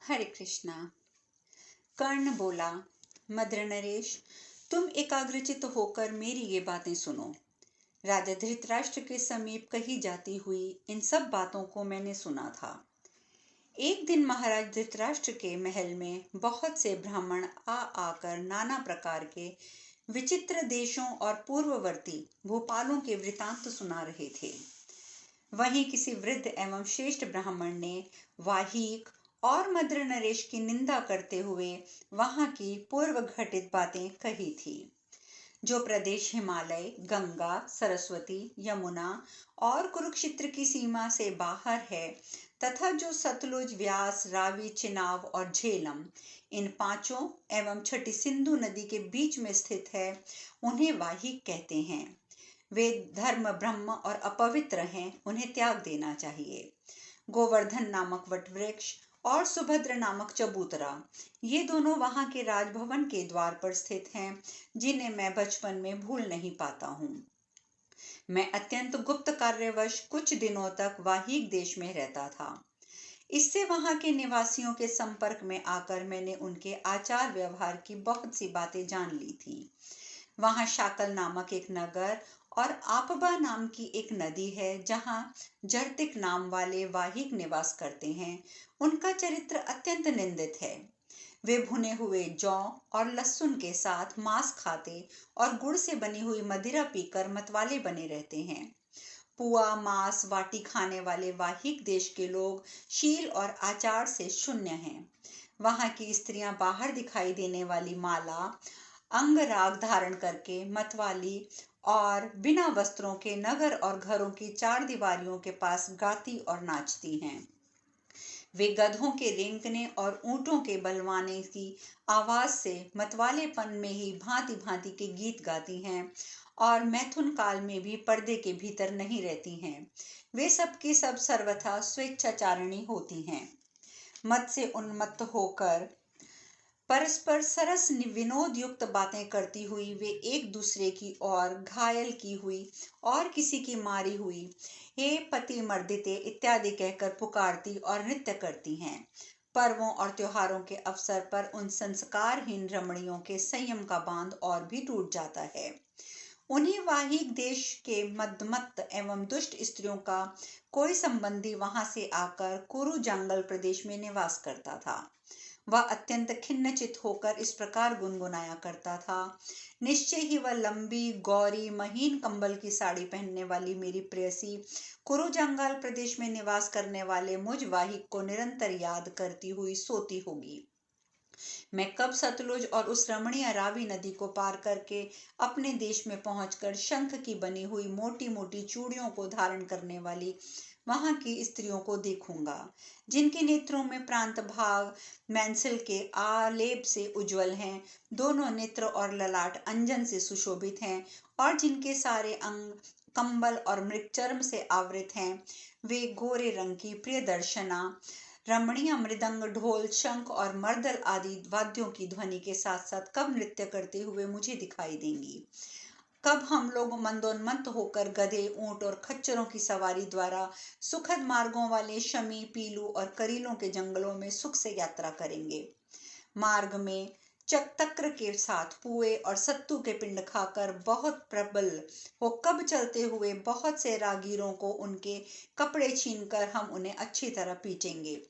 हरे कृष्णा। कर्ण बोला, मद्र नरेश, तुम एकाग्रचित होकर मेरी ये बातें सुनो। राजा धृतराष्ट्र के समीप कही जाती हुई इन सब बातों को मैंने सुना था। एक दिन महाराज धृतराष्ट्र के महल में बहुत से ब्राह्मण आकर नाना प्रकार के विचित्र देशों और पूर्ववर्ती भूपालों के वृतांत सुना रहे थे। वहीं किसी वृद्ध एवं श्रेष्ठ ब्राह्मण ने वाहिक और मद्र नरेश की निंदा करते हुए वहां की पूर्व घटित बातें कही थी। जो प्रदेश हिमालय, गंगा, सरस्वती, यमुना और कुरुक्षेत्र की सीमा से बाहर है तथा जो सतलुज, व्यास, रावी, चिनाब और झेलम इन पांचों एवं छठी सिंधु नदी के बीच में स्थित है, उन्हें वाहिक कहते हैं। वे धर्म, ब्रह्म और अपवित्र हैं, उन्हें त्याग देना चाहिए। गोवर्धन नामक वटवृक्ष और सुभद्र नामक चबूतरा, ये दोनों वहां के राजभवन के द्वार पर स्थित हैं, जिन्हें मैं बचपन में भूल नहीं पाता हूँ। मैं अत्यंत गुप्त कार्यवश कुछ दिनों तक वाहिक देश में रहता था। इससे वहां के निवासियों के संपर्क में आकर मैंने उनके आचार व्यवहार की बहुत सी बातें जान ली थी। वहां शाकल नामक एक नगर और आपबा नाम की एक नदी है, जहां जर्तिक नाम वाले वाहिक निवास करते हैं। उनका चरित्र अत्यंत निंदित है। वे भुने हुए जौ और लहसुन के साथ मांस खाते और गुड़ से बनी हुई मदिरा पीकर मतवाले बने रहते हैं। पुआ, मांस, वाटी खाने वाले वाहिक देश के लोग शील और आचार से शून्य हैं। वहां की स्त्रियां बाहर दिखाई देने वाली माला, अंग राग धारण करके मतवाली और बिना वस्त्रों के नगर और घरों की चार दीवारियों के पास गाती और नाचती हैं। वे गधों के रेंकने और ऊंटों के बलवाने की आवाज से मतवालेपन में ही भांति भांति के गीत गाती हैं और मैथुन काल में भी पर्दे के भीतर नहीं रहती हैं। वे सब की सब सर्वथा स्वेच्छाचारिणी होती हैं। मद से उन्मत्त होकर परस्पर सरस विनोद युक्त बातें करती हुई वे एक दूसरे की ओर घायल की हुई और किसी की मारी हुई हे पति मर्दिते इत्यादि कहकर पुकारती और नृत्य करती हैं। पर्वों और त्योहारों के अवसर पर उन संस्कारहीन रमणियों के संयम का बांध और भी टूट जाता है। उन्हीं वाहिक देश के मदमत्त एवं दुष्ट स्त्रियों का कोई संबंधी वहां से आकर कुरु जंगल प्रदेश में निवास करता था। वह अत्यंत खिन्नचित होकर इस प्रकार गुनगुनाया करता था, निश्चय ही वह लंबी, गौरी, महीन कंबल की साड़ी पहनने वाली मेरी प्रेयसी कुरु जंगल प्रदेश में निवास करने वाले मुझ वाहिक को निरंतर याद करती हुई सोती होगी। मैं कब सतलुज और उस रमणीय रावी नदी को पार करके अपने देश में पहुंचकर शंख की बनी हुई मोटी मोटी चूड़ियों को धारण करने वाली वहां की स्त्रियों को देखूंगा, जिनके नेत्रों में प्रांत भाग मैंसिल के आलेप से उज्जवल हैं, दोनों नेत्र और ललाट अंजन से सुशोभित हैं और जिनके सारे अंग कंबल और मृगचर्म से आवृत हैं। वे गोरे रंग की प्रियदर्शना रमणीय मृदंग, ढोल, शंख और मर्दल आदि वाद्यों की ध्वनि के साथ साथ कब नृत्य करते हुए मुझे दिखाई देंगी। कब हम लोग मंदोन्मत्त होकर गधे, ऊंट और खच्चरों की सवारी द्वारा सुखद मार्गों वाले शमी, पीलू और करीलों के जंगलों में सुख से यात्रा करेंगे। मार्ग में चक्र के साथ पुए और सत्तू के पिंड खाकर बहुत प्रबल हो कब चलते हुए बहुत से रागीरों को उनके कपड़े छीनकर हम उन्हें अच्छी तरह पीटेंगे।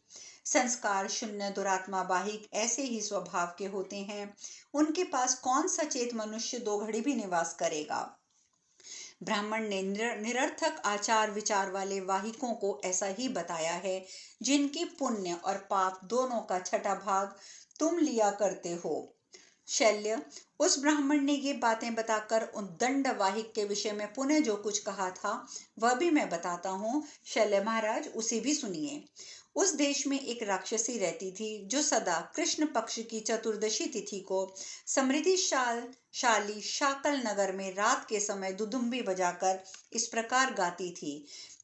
संस्कार शून्य दुरात्मा वाहिक ऐसे ही स्वभाव के होते हैं। उनके पास कौन सचेत मनुष्य दो घड़ी भी निवास करेगा। ब्राह्मण ने निरर्थक आचार विचार वाले वाहिकों को ऐसा ही बताया है, जिनकी पुण्य और पाप दोनों का छठा भाग तुम लिया करते हो। शल्य, उस ब्राह्मण ने ये बातें बताकर उद्दंड वाहिक के विषय में पुनः जो कुछ कहा था वह भी मैं बताता हूँ। शल्य महाराज, उसे भी सुनिए। उस देश में एक राक्षसी रहती थी, जो सदा कृष्ण पक्ष की चतुर्दशी तिथि को समृद्धिशाली शाकल नगर में रात के समय दुदुम्बी बजाकर इस प्रकार गाती थी।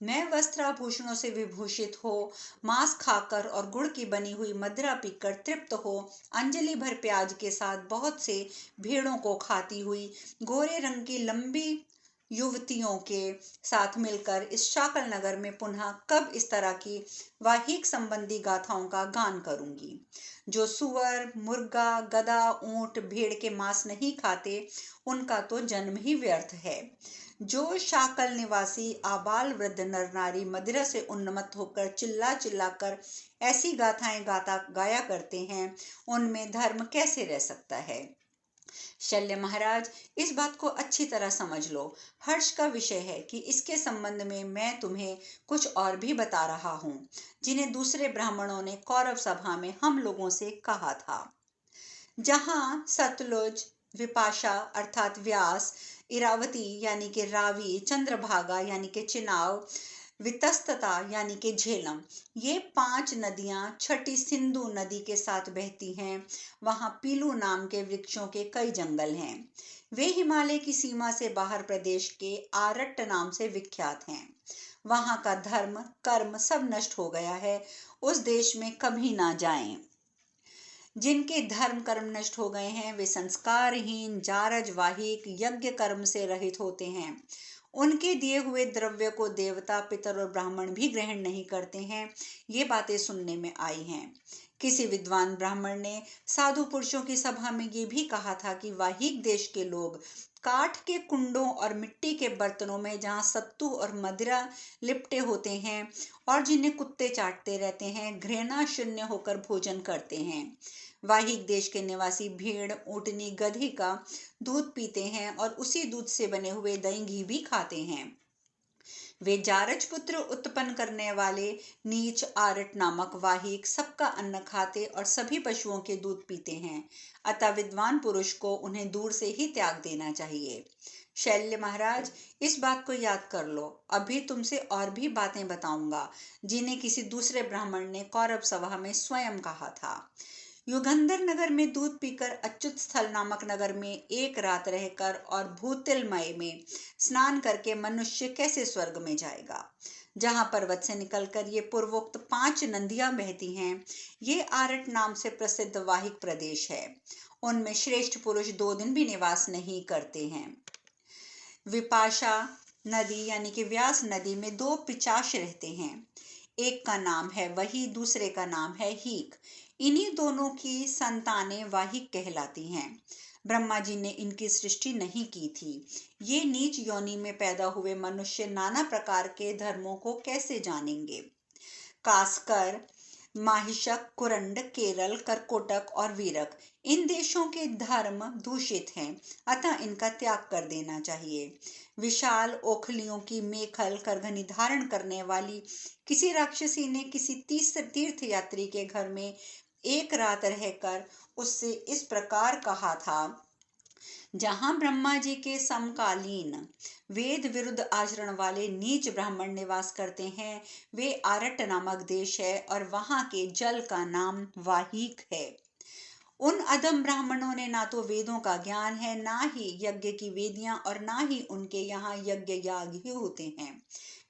मैं वस्त्राभूषणों से विभूषित हो, मांस खाकर और गुड़ की बनी हुई मदिरा पीकर तृप्त हो, अंजलि भर प्याज के साथ बहुत से भेड़ों को खाती हुई, गोरे रंग की लंबी युवतियों के साथ मिलकर इस शाकल नगर में पुनः कब इस तरह की वाहिक संबंधी गाथाओं का गान करूंगी। जो सुअर, मुर्गा, गधा, ऊंट, भेड़ के मांस नहीं खाते, उनका तो जन्म ही व्यर्थ है। जो शाकल निवासी आबाल वृद्ध नर नारी मदिरा से उन्मत्त होकर चिल्ला चिल्लाकर ऐसी गाथाएं गाया करते हैं, उनमें धर्म कैसे रह सकता है। शल्य महाराज, इस बात को अच्छी तरह समझ लो। हर्ष का विषय है कि इसके संबंध में मैं तुम्हें कुछ और भी बता रहा हूं, जिन्हें दूसरे ब्राह्मणों ने कौरव सभा में हम लोगों से कहा था। जहां सतलुज, विपाशा अर्थात व्यास, इरावती यानी कि रावी, चंद्रभागा यानी कि चिनाव, वितस्तता यानी कि झेलम, ये 5 नदियां छठी सिंधु नदी के साथ बहती हैं, वहां पीलू नाम के वृक्षों के कई जंगल हैं। वे हिमालय की सीमा से बाहर प्रदेश के आरट्ट नाम से विख्यात हैं। वहां का धर्म कर्म सब नष्ट हो गया है, उस देश में कभी ना जाएं। जिनके धर्म कर्म नष्ट हो गए हैं, वे संस्कारहीन, जारज, वाहिक, यज्ञ कर्म से रहित होते हैं। उनके दिए हुए द्रव्य को देवता, पितर और ब्राह्मण भी ग्रहण नहीं करते हैं। ये बातें सुनने में आई हैं। किसी विद्वान ब्राह्मण ने साधु पुरुषों की सभा में ये भी कहा था कि वाहिक देश के लोग काठ के कुंडों और मिट्टी के बर्तनों में जहाँ सत्तू और मदिरा लिपटे होते हैं और जिन्हें कुत्ते चाटते रहते हैं, घृणा शून्य होकर भोजन करते हैं। वाहिक देश के निवासी भेड़, ऊँटनी, गधी का दूध पीते हैं और उसी दूध से बने हुए दही घी भी खाते हैं। वे जारज पुत्र उत्पन्न करने वाले नीच आरट नामक वाहिक सबका अन्न खाते और सभी पशुओं के दूध पीते हैं। अतः विद्वान पुरुष को उन्हें दूर से ही त्याग देना चाहिए। शैल्य महाराज, इस बात को याद कर लो। अभी तुमसे और भी बातें बताऊंगा, जिन्हें किसी दूसरे ब्राह्मण ने कौरव सभा में स्वयं कहा था। युगंधर नगर में दूध पीकर अच्युत स्थल नामक नगर में एक रात रहकर और भूतिलमय में स्नान करके मनुष्य कैसे स्वर्ग में जाएगा। जहां पर्वत से निकलकर ये पूर्वोक्त 5 नदियां बहती हैं, ये आरट नाम से प्रसिद्ध वाहिक प्रदेश है। उनमें श्रेष्ठ पुरुष 2 दिन भी निवास नहीं करते हैं। विपाशा नदी यानी कि व्यास नदी में 2 पिचाश रहते हैं। एक का नाम है वही, दूसरे का नाम है हीक। इन्हीं दोनों की संतानें वाहिक कहलाती हैं। ब्रह्मा जी ने इनकी सृष्टि नहीं की थी। ये नीच योनि में पैदा हुए मनुष्य नाना प्रकार के धर्मों को कैसे जानेंगे। कास्कर, माहिषक, कुरंड, केरल, करकोटक और वीरक, इन देशों के धर्म दूषित हैं, अतः इनका त्याग कर देना चाहिए। विशाल ओखलियों की मेखल करघनी धारण करने वाली किसी राक्षसी ने किसी तीर्थ यात्री के घर में एक रात रहकर उससे इस प्रकार कहा था। जहां ब्रह्मा जी के समकालीन वेद विरुद्ध आचरण वाले नीच ब्राह्मण निवास करते हैं, वे आरट नामक देश है और वहां के जल का नाम वाहिक है। उन अधम ब्राह्मणों ने ना तो वेदों का ज्ञान है, ना ही यज्ञ की वेदियां, और ना ही उनके यहाँ यज्ञ याग ही होते हैं।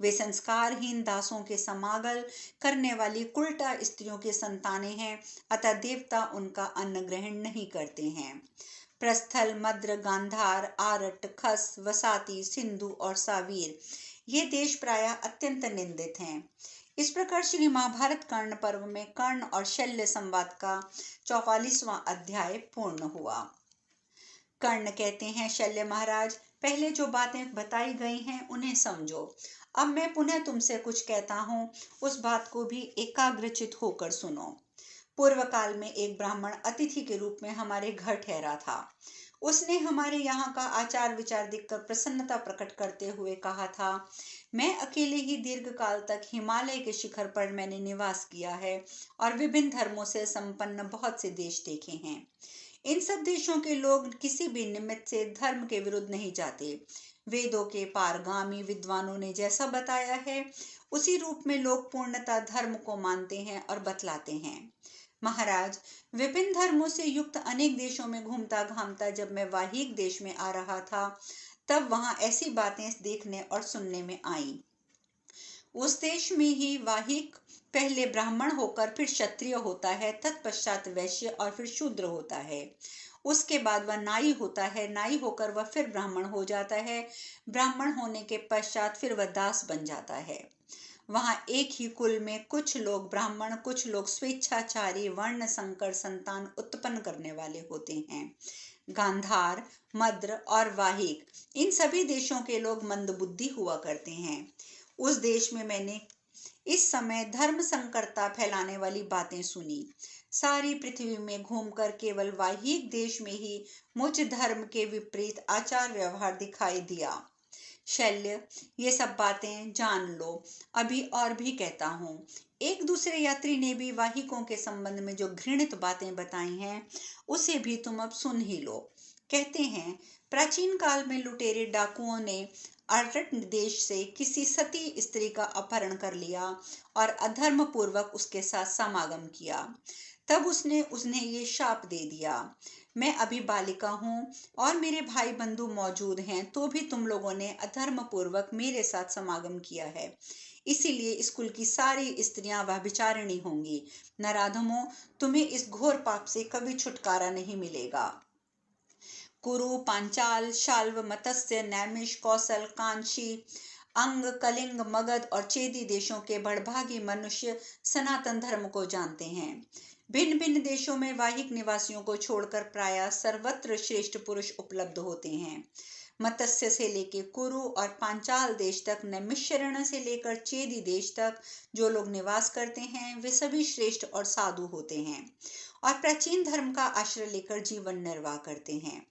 वे संस्कारहीन दासों के समागल करने वाली कुल्टा स्त्रियों के संतानें हैं, अतः देवता उनका अन्न ग्रहण नहीं करते हैं। प्रस्थल, मद्र, गांधार, आरट, खस, वसाती, सिंधु और सावीर, ये देश प्रायः अत्यंत निंदित हैं। इस प्रकार श्री महाभारत कर्ण पर्व में कर्ण और शल्य संवाद का 44वां अध्याय पूर्ण हुआ। कर्ण कहते हैं, शल्य महाराज, पहले जो बातें बताई गई हैं उन्हें समझो। अब मैं पुनः तुमसे कुछ कहता हूँ, उस बात को भी एकाग्रचित होकर सुनो। पूर्व काल में एक ब्राह्मण अतिथि के रूप में हमारे घर ठहरा था। उसने हमारे यहाँ का आचार विचार देखकर प्रसन्नता प्रकट करते हुए कहा था, मैं अकेले ही दीर्घ काल तक हिमालय के शिखर पर मैंने निवास किया है और विभिन्न धर्मों से संपन्न बहुत से देश देखे हैं। इन सब देशों के लोग किसी भी निमित्त से धर्म के विरुद्ध नहीं जाते। वेदों के पारगामी विद्वानों ने जैसा बताया है, उसी रूप में लोग पूर्णतः धर्म को मानते हैं और बतलाते हैं। महाराज, विभिन्न धर्मों से युक्त अनेक देशों में घूमता घामता जब मैं वाहिक देश में आ रहा था, तब वहां ऐसी बातें देखने और सुनने में आई। उस देश में ही वाहिक पहले ब्राह्मण होकर फिर क्षत्रिय होता है, तत्पश्चात वैश्य और फिर शूद्र होता है। उसके बाद वह नाई होता है, नाई होकर वह फिर ब्राह्मण हो जाता है, ब्राह्मण होने के पश्चात फिर वह दास बन जाता है। वहां एक ही कुल में कुछ लोग ब्राह्मण, कुछ लोग स्वेच्छाचारी वर्ण संकर संतान उत्पन्न करने वाले होते हैं। गांधार, मद्र और वाहिक, इन सभी देशों के लोग मंदबुद्धि हुआ करते हैं। उस देश में मैंने इस समय धर्म संकरता फैलाने वाली बातें सुनी। सारी पृथ्वी में घूमकर केवल वाहिक देश में ही मुझ धर्म के विपरीत आचार व्यवहार दिखाई दिया। शल्य, ये सब बातें जान लो, अभी और भी कहता हूँ। एक दूसरे यात्री ने भी वाहिकों के संबंध में जो घृणित बातें बताई हैं, उसे भी तुम अब सुन ही लो। कहते हैं, प्राचीन काल में लुटेरे डाकुओं ने अरण्य देश से किसी सती स्त्री का अपहरण कर लिया और अधर्म पूर्वक उसके साथ समागम किया। तब उसने उन्हें ये शाप दे दिया, मैं अभी बालिका हूँ और मेरे भाई बंधु मौजूद हैं, तो भी तुम लोगों ने अधर्म पूर्वक मेरे साथ समागम किया है, इसीलिए इस कुल की सारी स्त्रियां व्यभिचारिणी होंगी। नराधमों, तुम्हें इस घोर पाप से कभी छुटकारा नहीं मिलेगा। कुरु, पांचाल, शाल्व, मत्स्य, नैमिष, कौशल, कांशी, अंग, कलिंग, मगध और चेदी देशों के बड़भागी मनुष्य सनातन धर्म को जानते हैं। भिन्न भिन्न देशों में वाहिक निवासियों को छोड़कर प्रायः सर्वत्र श्रेष्ठ पुरुष उपलब्ध होते हैं। मत्स्य से लेकर कुरु और पांचाल देश तक, नैमिषारण्य से लेकर चेदी देश तक जो लोग निवास करते हैं, वे सभी श्रेष्ठ और साधु होते हैं और प्राचीन धर्म का आश्रय लेकर जीवन निर्वाह करते हैं।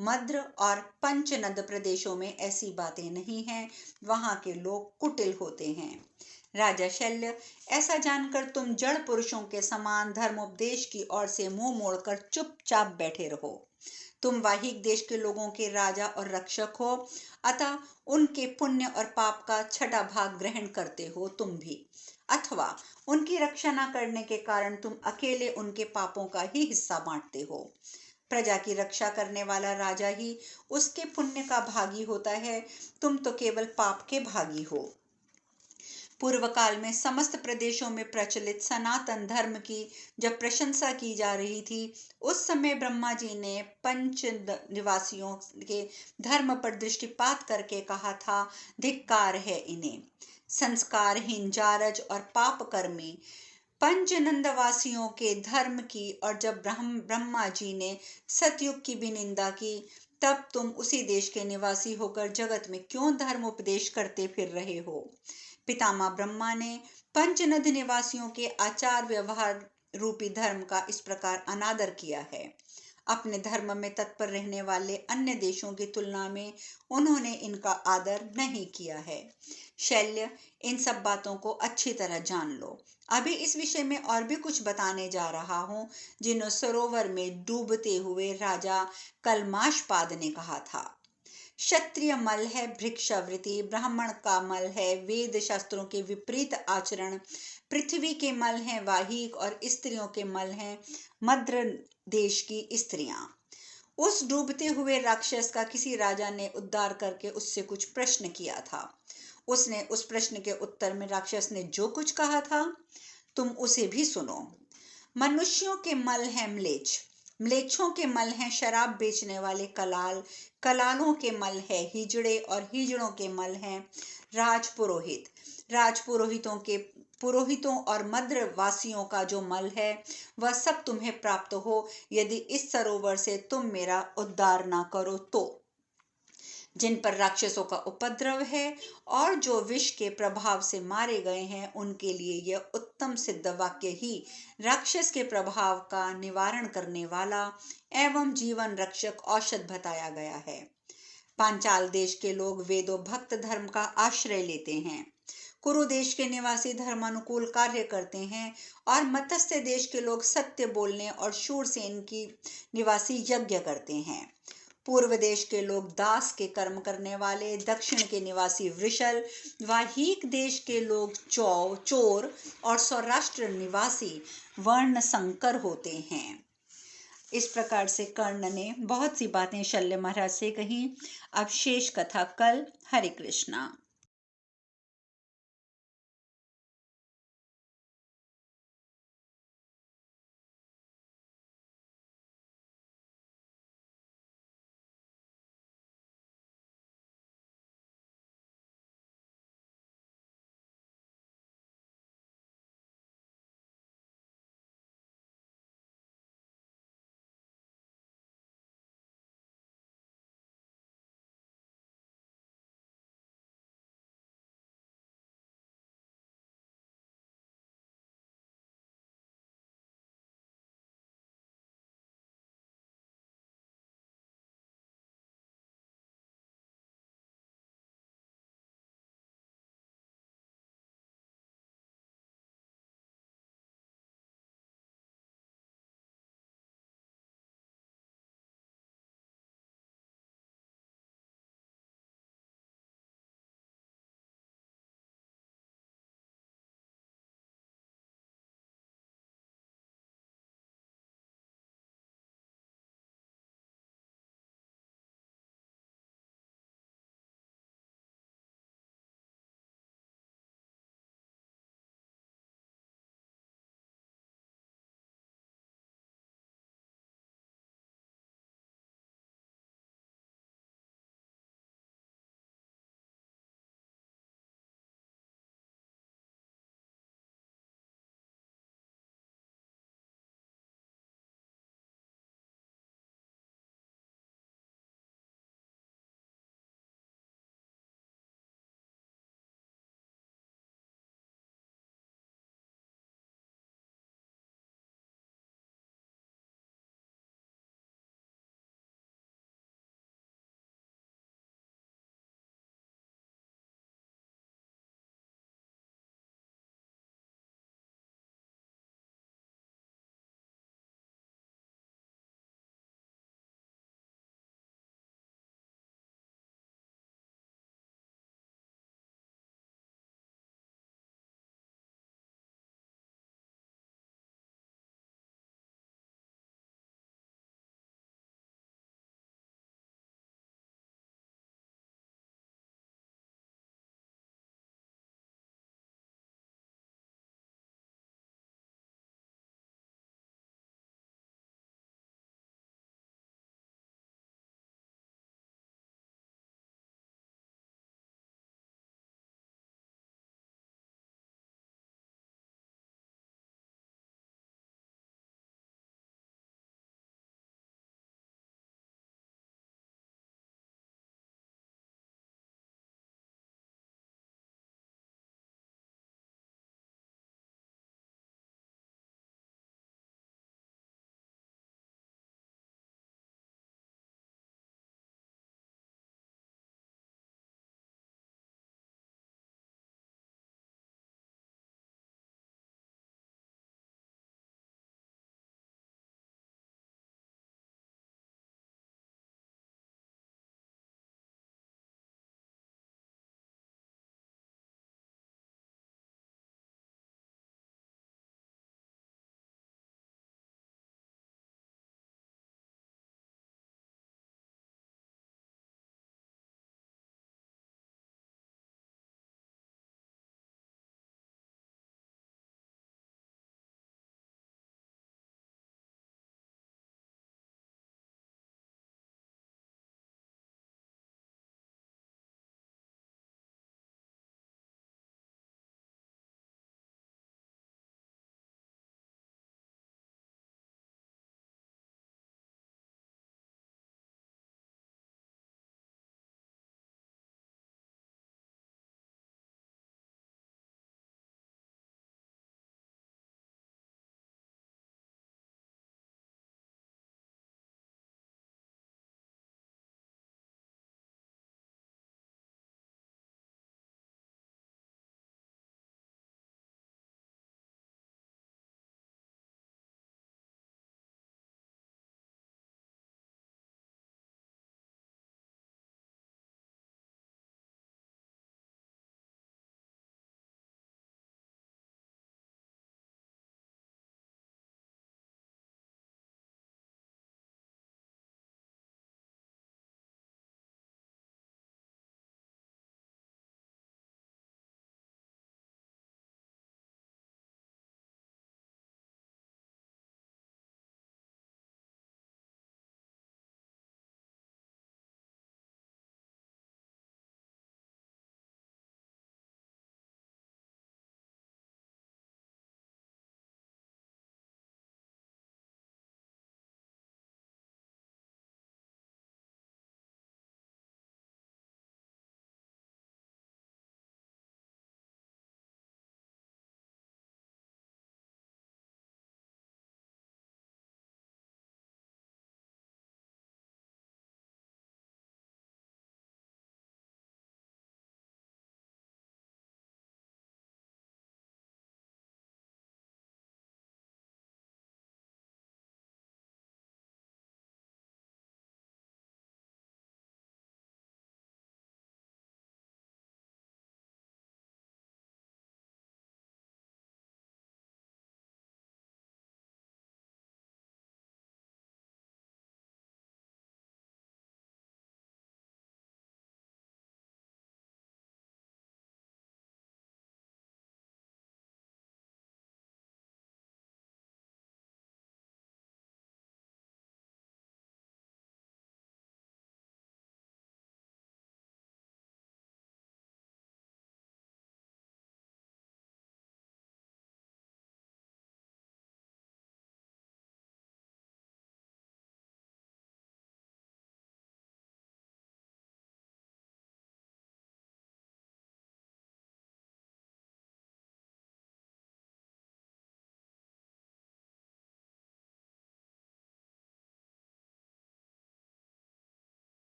मद्र और पंचनद प्रदेशों में ऐसी बातें नहीं हैं, वहां के लोग कुटिल होते हैं। राजा शल्य, ऐसा जानकर तुम जड़ पुरुषों के समान धर्मोपदेश की ओर से मुंह मोड़कर चुपचाप बैठे रहो। तुम वाहिक देश के लोगों के राजा और रक्षक हो, अतः उनके पुण्य और पाप का छठा भाग ग्रहण करते हो तुम भी, अथवा उनकी रक्षा न करने के कारण तुम अकेले उनके पापों का ही हिस्सा बांटते हो। प्रजा की रक्षा करने वाला राजा ही उसके पुण्य का भागी होता है, तुम तो केवल पाप के भागी हो। पूर्व काल में समस्त प्रदेशों में प्रचलित सनातन धर्म की जब प्रशंसा की जा रही थी, उस समय ब्रह्मा जी ने पंच निवासियों के धर्म पर दृष्टिपात करके कहा था, धिक्कार है इन्हें, संस्कारहीन, जारज और पाप कर्मी पंचनंदवासियों के धर्म की। और जब ब्रह्मा जी ने सतयुग की भी निंदा की, तब तुम उसी देश के निवासी होकर जगत में क्यों धर्म उपदेश करते फिर रहे हो। पितामह ब्रह्मा ने पंचनद निवासियों के आचार व्यवहार रूपी धर्म का इस प्रकार अनादर किया है। अपने धर्म में तत्पर रहने वाले अन्य देशों की तुलना में उन्होंने इनका आदर नहीं किया है। शल्य, इन सब बातों को अच्छी तरह जान लो। अभी इस विषय में और भी कुछ बताने जा रहा हूँ, जिन्हें सरोवर में डूबते हुए राजा कलमाशपाद ने कहा था। क्षत्रिय मल है भिक्षावृत्ति, ब्राह्मण का मल है वेद शास्त्रों के विपरीत आचरण, पृथ्वी के मल हैं वाहिक और स्त्रियों के मल हैं मद्र देश की स्त्रियां। उस डूबते हुए राक्षस का किसी राजा ने उद्धार करके उससे कुछ प्रश्न किया था। उसने उस प्रश्न के उत्तर में राक्षस ने जो कुछ कहा था, तुम उसे भी सुनो। मनुष्यों के मल हैं म्लेच्छ, म्लेच्छों के मल हैं शराब बेचने वाले कलाल, कलालों के मल है हिजड़े और हिजड़ों के मल हैं राजपुरोहित, पुरोहितों और मद्रवासियों का जो मल है, वह सब तुम्हें प्राप्त हो यदि इस सरोवर से तुम मेरा उद्धार ना करो तो। जिन पर राक्षसों का उपद्रव है और जो विष के प्रभाव से मारे गए हैं, उनके लिए यह उत्तम सिद्ध वाक्य ही राक्षस के प्रभाव का निवारण करने वाला एवं जीवन रक्षक औषध बताया गया है। पांचाल देश के लोग वेदों भक्त धर्म का आश्रय लेते हैं, कुरु देश के निवासी धर्मानुकूल कार्य करते हैं और मत्स्य देश के लोग सत्य बोलने और शूरसेन की निवासी यज्ञ करते हैं। पूर्व देश के लोग दास के कर्म करने वाले, दक्षिण के निवासी वृषल, वाहिक देश के लोग चोर और सौराष्ट्र निवासी वर्ण संकर होते हैं। इस प्रकार से कर्ण ने बहुत सी बातें शल्य महाराज से कही। अब शेष कथा कल। हरे कृष्णा।